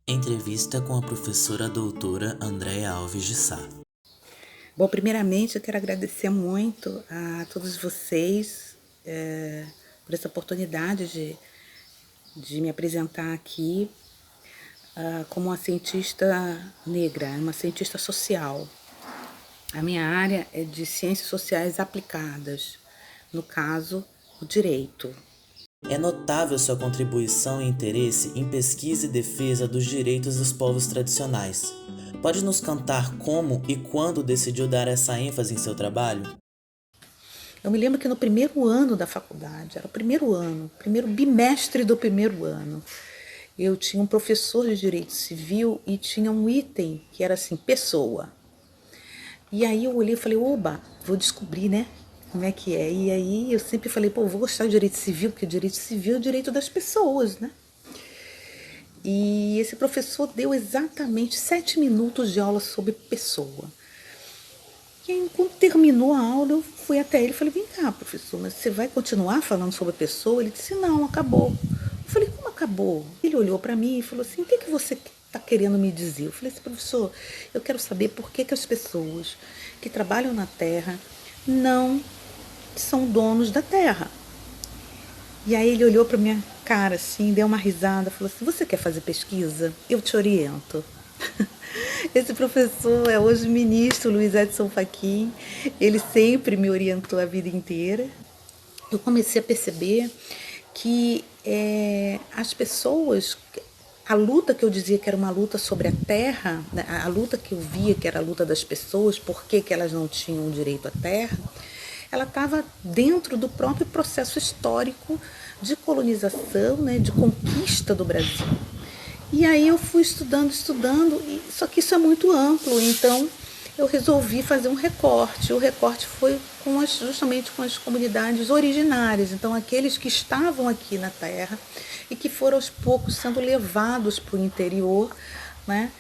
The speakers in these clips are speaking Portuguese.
Entrevista com a professora doutora Andréa Alves de Sá. Bom, primeiramente eu quero agradecer muito a todos vocês por essa oportunidade de me apresentar aqui como uma cientista negra, uma cientista social. A minha área é de ciências sociais aplicadas, no caso, o direito. É notável sua contribuição e interesse em pesquisa e defesa dos direitos dos povos tradicionais. Pode nos contar como e quando decidiu dar essa ênfase em seu trabalho? Eu me lembro que no primeiro ano da faculdade, era o primeiro ano, primeiro bimestre do primeiro ano, eu tinha um professor de direito civil e tinha um item que era assim, pessoa. E aí eu olhei e falei, oba, vou descobrir, né? Como é que é? E aí eu sempre falei, pô, vou gostar do direito civil, porque o direito civil é o direito das pessoas, né? E esse professor deu exatamente 7 minutos de aula sobre pessoa. E aí, quando terminou a aula, eu fui até ele e falei, vem cá, professor, mas você vai continuar falando sobre pessoa? Ele disse, não, acabou. Eu falei, como acabou? Ele olhou para mim e falou assim, o que você está querendo me dizer? Eu falei assim, professor, eu quero saber por que as pessoas que trabalham na terra não são donos da terra. E aí ele olhou para minha cara assim, deu uma risada, falou assim, você quer fazer pesquisa? Eu te oriento. Esse professor é hoje ministro Luiz Edson Fachin. Ele sempre me orientou a vida inteira. Eu comecei a perceber que as pessoas, a luta que eu dizia que era uma luta sobre a terra, a luta que eu via que era a luta das pessoas, por que elas não tinham direito à terra, ela estava dentro do próprio processo histórico de colonização, né, de conquista do Brasil. E aí eu fui estudando, só que isso é muito amplo, então eu resolvi fazer um recorte. O recorte foi justamente com as comunidades originárias, então aqueles que estavam aqui na terra e que foram aos poucos sendo levados para o interior, né?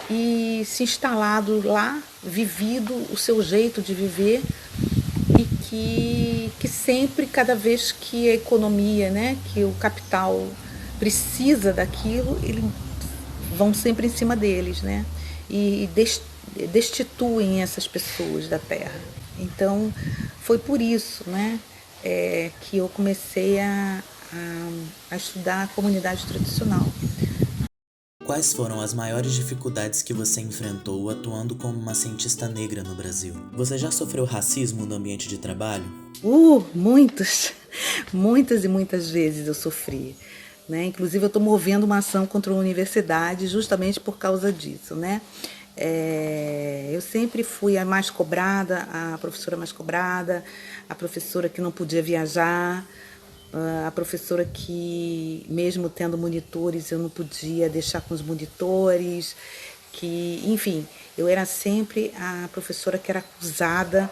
E se instalado lá, vivido o seu jeito de viver e que sempre, cada vez que a economia, né, que o capital precisa daquilo, eles vão sempre em cima deles, né? E destituem essas pessoas da terra. Então, foi por isso, né, que eu comecei a estudar a comunidade tradicional. Quais foram as maiores dificuldades que você enfrentou atuando como uma cientista negra no Brasil? Você já sofreu racismo no ambiente de trabalho? Muitas, muitas e muitas vezes eu sofri. Né? Inclusive, eu estou movendo uma ação contra a universidade justamente por causa disso. Né? Eu sempre fui a mais cobrada, a professora mais cobrada, a professora que não podia viajar, a professora que, mesmo tendo monitores, eu não podia deixar com os monitores, que, enfim, eu era sempre a professora que era acusada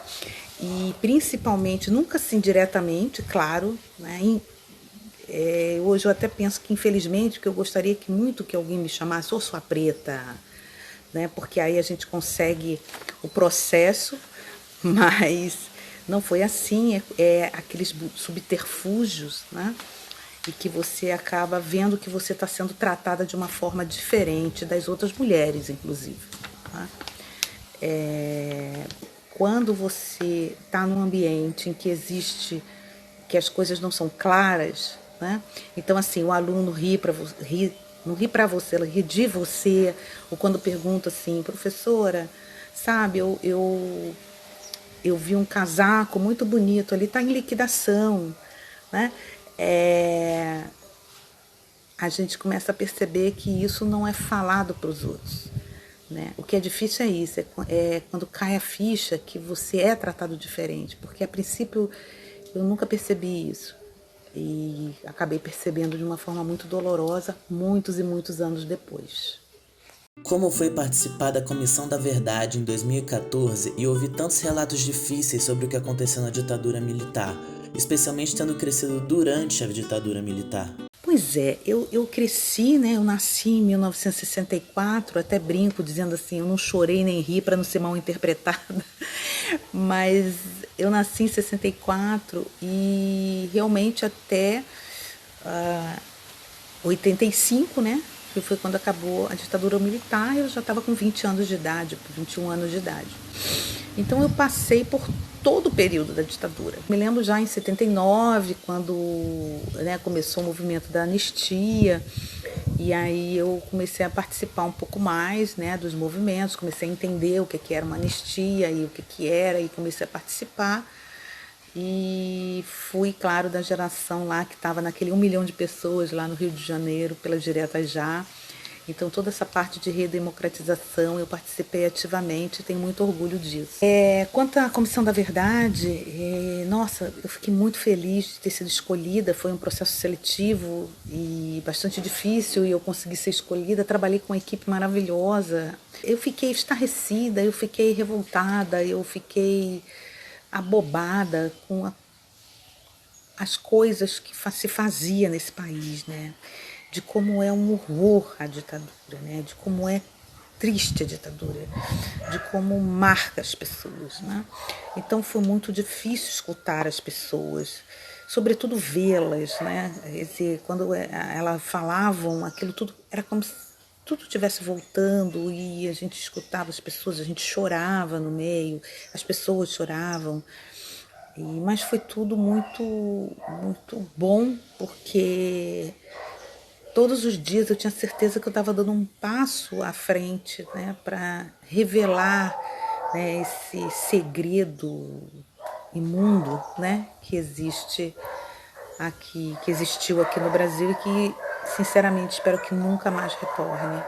e principalmente, nunca assim diretamente, claro, né? Hoje eu até penso que infelizmente, que eu gostaria que muito que alguém me chamasse, ô sua preta, né? Porque aí a gente consegue o processo, mas não foi assim, aqueles subterfúgios, né? E que você acaba vendo que você está sendo tratada de uma forma diferente das outras mulheres, inclusive. Tá? Quando você está num ambiente em que existe, que as coisas não são claras, né? Então assim, o aluno ri para você, não ri para você, ela ri de você, ou quando pergunta assim, professora, sabe, eu vi um casaco muito bonito ali, está em liquidação, né? A gente começa a perceber que isso não é falado para os outros. Né? O que é difícil é isso, é quando cai a ficha que você é tratado diferente, porque a princípio eu nunca percebi isso e acabei percebendo de uma forma muito dolorosa muitos e muitos anos depois. Como foi participar da Comissão da Verdade em 2014 e ouvir tantos relatos difíceis sobre o que aconteceu na ditadura militar, especialmente tendo crescido durante a ditadura militar? Pois é, eu cresci, né? Eu nasci em 1964, até brinco dizendo assim, eu não chorei nem ri para não ser mal interpretada, mas eu nasci em 64 e realmente até 85, né? que foi quando acabou a ditadura militar. Eu já estava com 20 anos de idade, 21 anos de idade. Então eu passei por todo o período da ditadura. Me lembro já em 79, quando, né, começou o movimento da anistia, e aí eu comecei a participar um pouco mais, né, dos movimentos, comecei a entender o que era uma anistia e o que era, e comecei a participar. E fui, claro, da geração lá que estava naquele 1 milhão de pessoas lá no Rio de Janeiro, pela Diretas Já. Então, toda essa parte de redemocratização eu participei ativamente e tenho muito orgulho disso. Quanto à Comissão da Verdade, nossa, eu fiquei muito feliz de ter sido escolhida. Foi um processo seletivo e bastante difícil, e eu consegui ser escolhida. Trabalhei com uma equipe maravilhosa. Eu fiquei estarrecida, eu fiquei revoltada, eu fiquei abobada com as coisas que se fazia nesse país, né? De como é um horror a ditadura, né? De como é triste a ditadura, de como marca as pessoas, né? Então foi muito difícil escutar as pessoas, sobretudo vê-las, né? Quer dizer, quando elas falavam, aquilo tudo era como se tudo estivesse voltando, e a gente escutava as pessoas, a gente chorava no meio, as pessoas choravam. Mas foi tudo muito, muito bom, porque todos os dias eu tinha certeza que eu estava dando um passo à frente, né, para revelar, né, esse segredo imundo, né, que existe aqui, que existiu aqui no Brasil, e que, sinceramente, espero que nunca mais retorne.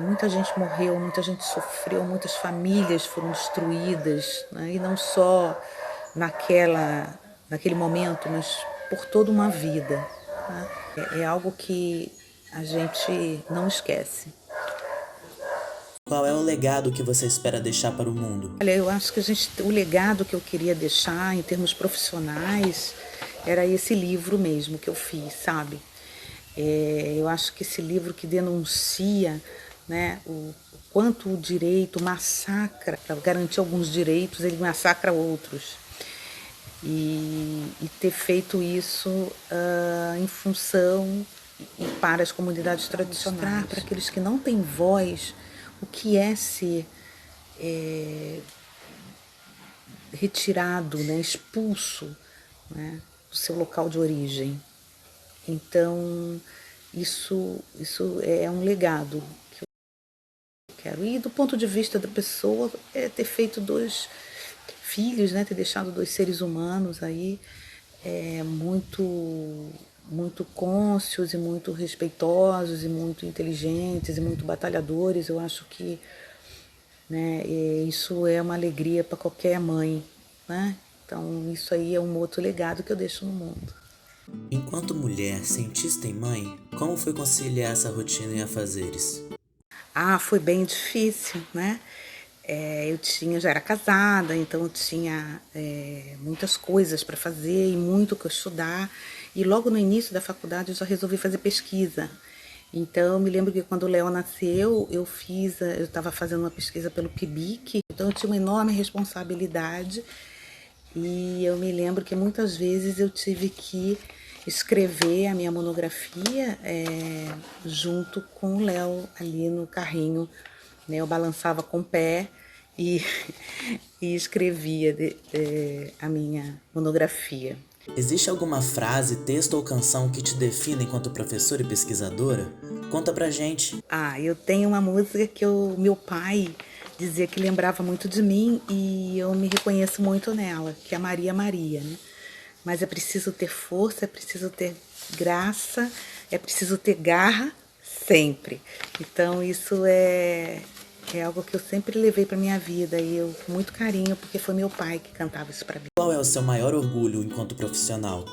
Muita gente morreu, muita gente sofreu, muitas famílias foram destruídas, né? E não só naquele momento, mas por toda uma vida, né? É algo que a gente não esquece. Qual é o legado que você espera deixar para o mundo? Olha, eu acho que o legado que eu queria deixar em termos profissionais era esse livro mesmo que eu fiz, sabe? Eu acho que esse livro que denuncia, né, o quanto o direito massacra, para garantir alguns direitos, ele massacra outros. E ter feito isso em função e para as comunidades tradicionais, para aqueles que não têm voz, o que é ser retirado, né, expulso, né, do seu local de origem. Então, isso é um legado que eu quero. E do ponto de vista da pessoa, ter feito 2 filhos, né, ter deixado 2 seres humanos aí, muito, muito cônscios e muito respeitosos e muito inteligentes e muito batalhadores. Eu acho que, né, isso é uma alegria para qualquer mãe, né? Então, isso aí é um outro legado que eu deixo no mundo. Enquanto mulher, cientista e mãe, como foi conciliar essa rotina e afazeres? Foi bem difícil, né? Eu já era casada, então eu tinha muitas coisas para fazer e muito que estudar. E logo no início da faculdade eu já resolvi fazer pesquisa. Então eu me lembro que quando o Léo nasceu, eu estava fazendo uma pesquisa pelo PIBIC, então eu tinha uma enorme responsabilidade. E eu me lembro que muitas vezes eu tive que escrever a minha monografia junto com o Léo ali no carrinho, né? Eu balançava com o pé e, e escrevia a minha monografia. Existe alguma frase, texto ou canção que te defina enquanto professora e pesquisadora? Conta pra gente. Eu tenho uma música que meu pai dizia que lembrava muito de mim, e eu me reconheço muito nela, que é Maria Maria, né? Mas é preciso ter força, é preciso ter graça, é preciso ter garra sempre. Então isso é algo que eu sempre levei para minha vida, e eu com muito carinho, porque foi meu pai que cantava isso para mim. Qual é o seu maior orgulho enquanto profissional?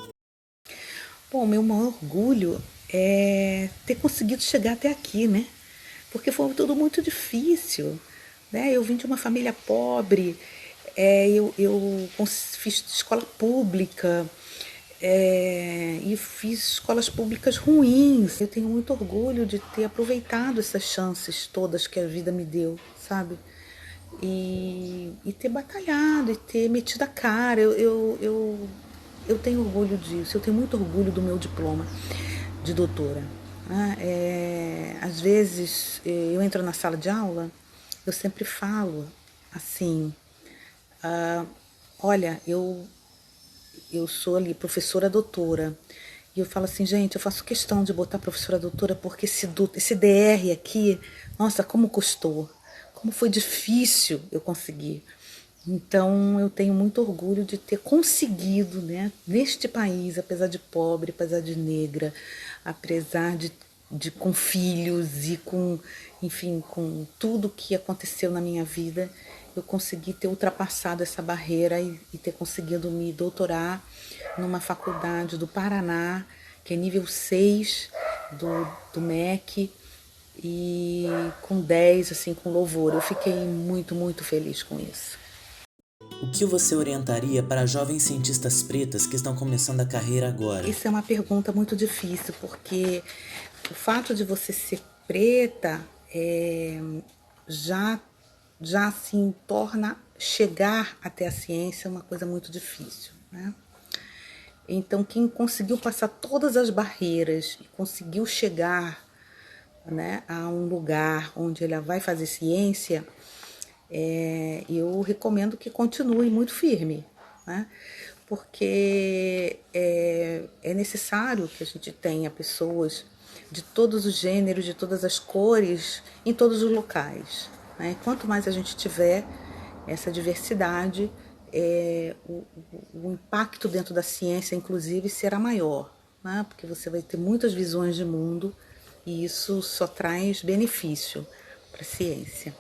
Bom, meu maior orgulho é ter conseguido chegar até aqui, né? Porque foi tudo muito difícil, né? Eu vim de uma família pobre, eu fiz escola pública, e fiz escolas públicas ruins. Eu tenho muito orgulho de ter aproveitado essas chances todas que a vida me deu, sabe? E ter batalhado, e ter metido a cara. Eu tenho orgulho disso, eu tenho muito orgulho do meu diploma de doutora. né? Às vezes eu entro na sala de aula, eu sempre falo assim, olha, eu sou ali professora doutora, e eu falo assim, gente, eu faço questão de botar professora doutora porque esse DR aqui, nossa, como custou, como foi difícil eu conseguir. Então eu tenho muito orgulho de ter conseguido, né, neste país, apesar de pobre, apesar de negra, apesar de com filhos e com, enfim, com tudo que aconteceu na minha vida, eu consegui ter ultrapassado essa barreira e ter conseguido me doutorar numa faculdade do Paraná, que é nível 6 do MEC, e com 10, assim, com louvor. Eu fiquei muito, muito feliz com isso. O que você orientaria para jovens cientistas pretas que estão começando a carreira agora? Isso é uma pergunta muito difícil, porque o fato de você ser preta já, já assim, torna chegar até a ciência uma coisa muito difícil, né? Então, quem conseguiu passar todas as barreiras e conseguiu chegar, né, a um lugar onde ela vai fazer ciência, eu recomendo que continue muito firme, né? Porque é necessário que a gente tenha pessoas de todos os gêneros, de todas as cores, em todos os locais, né? Quanto mais a gente tiver essa diversidade, o impacto dentro da ciência, inclusive, será maior, né? Porque você vai ter muitas visões de mundo e isso só traz benefício para a ciência.